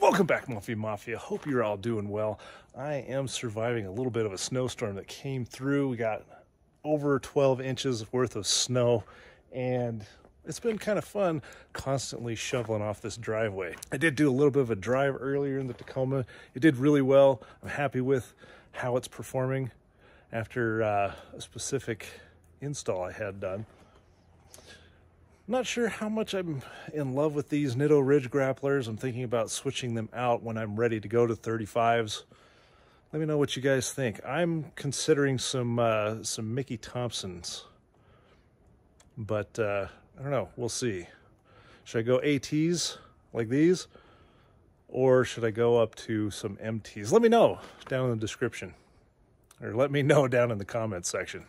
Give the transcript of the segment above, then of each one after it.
Welcome back, Muffy Mafia. Hope you're all doing well. I am surviving a little bit of a snowstorm that came through. We got over 12 inches worth of snow, and it's been kind of fun constantly shoveling off this driveway. I did do a little bit of a drive earlier in the Tacoma. It did really well. I'm happy with how it's performing after a specific install I had done. Not sure how much I'm in love with these Nitto Ridge grapplers. I'm thinking about switching them out when I'm ready to go to 35s. Let me know what you guys think. I'm considering some Mickey Thompsons, but I don't know. We'll see. Should I go ATs like these, or should I go up to some MTs? Let me know down in the description, or let me know down in the comments section.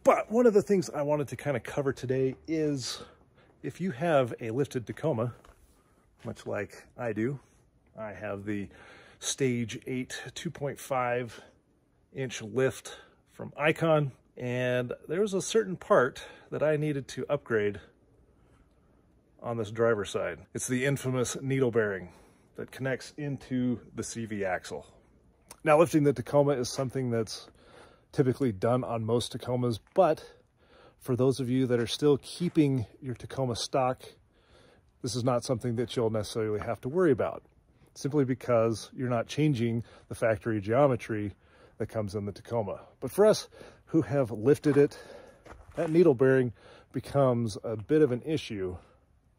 But one of the things I wanted to kind of cover today is if you have a lifted Tacoma, much like I do. I have the Stage 8 2.5 inch lift from Icon, and there was a certain part that I needed to upgrade on this driver's side. It's the infamous needle bearing that connects into the CV axle. Now, lifting the Tacoma is something that's typically done on most Tacomas, but for those of you that are still keeping your Tacoma stock, this is not something that you'll necessarily have to worry about, simply because you're not changing the factory geometry that comes in the Tacoma. But for us who have lifted it, that needle bearing becomes a bit of an issue,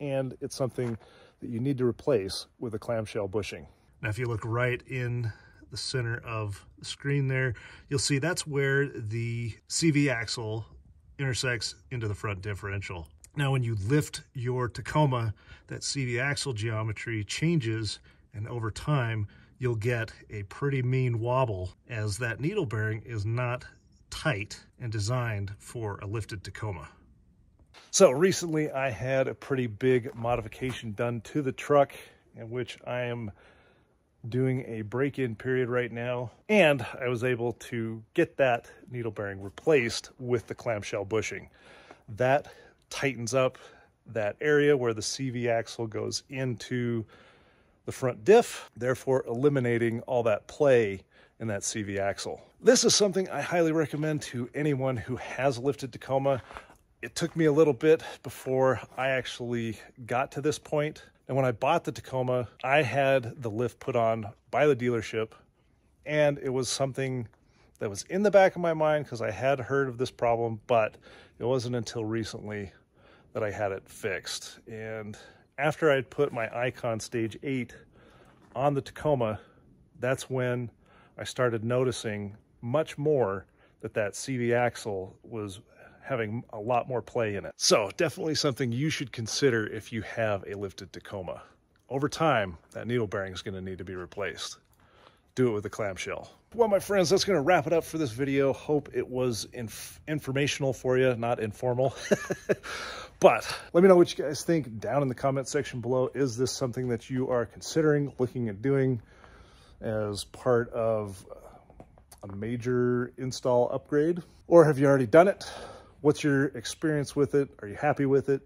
and it's something that you need to replace with a clamshell bushing. Now, if you look right in the center of the screen there, you'll see that's where the CV axle intersects into the front differential. Now, when you lift your Tacoma, that CV axle geometry changes, and over time you'll get a pretty mean wobble, as that needle bearing is not tight and designed for a lifted Tacoma. So recently I had a pretty big modification done to the truck, in which I am doing a break-in period right now, and I was able to get that needle bearing replaced with the clamshell bushing. That tightens up that area where the CV axle goes into the front diff, therefore eliminating all that play in that CV axle. This is something I highly recommend to anyone who has a lifted Tacoma. It took me a little bit before I actually got to this point. And when I bought the Tacoma, I had the lift put on by the dealership, and it was something that was in the back of my mind because I had heard of this problem, but it wasn't until recently that I had it fixed. And after I'd put my Icon Stage 8 on the Tacoma, that's when I started noticing much more that CV axle was having a lot more play in it. So definitely something you should consider if you have a lifted Tacoma. Over time, that needle bearing is going to need to be replaced. Do it with a clamshell. Well, my friends, that's going to wrap it up for this video. Hope it was informational for you, not informal. But let me know what you guys think down in the comment section below. Is this something that you are considering looking at doing as part of a major install upgrade? Or have you already done it? What's your experience with it? Are you happy with it?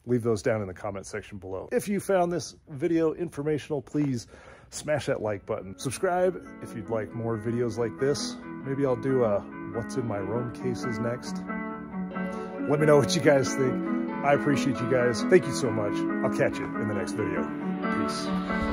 Leave those down in the comment section below. If you found this video informational, please smash that like button. Subscribe if you'd like more videos like this. Maybe I'll do a what's in my Rome cases next. Let me know what you guys think. I appreciate you guys. Thank you so much. I'll catch you in the next video. Peace.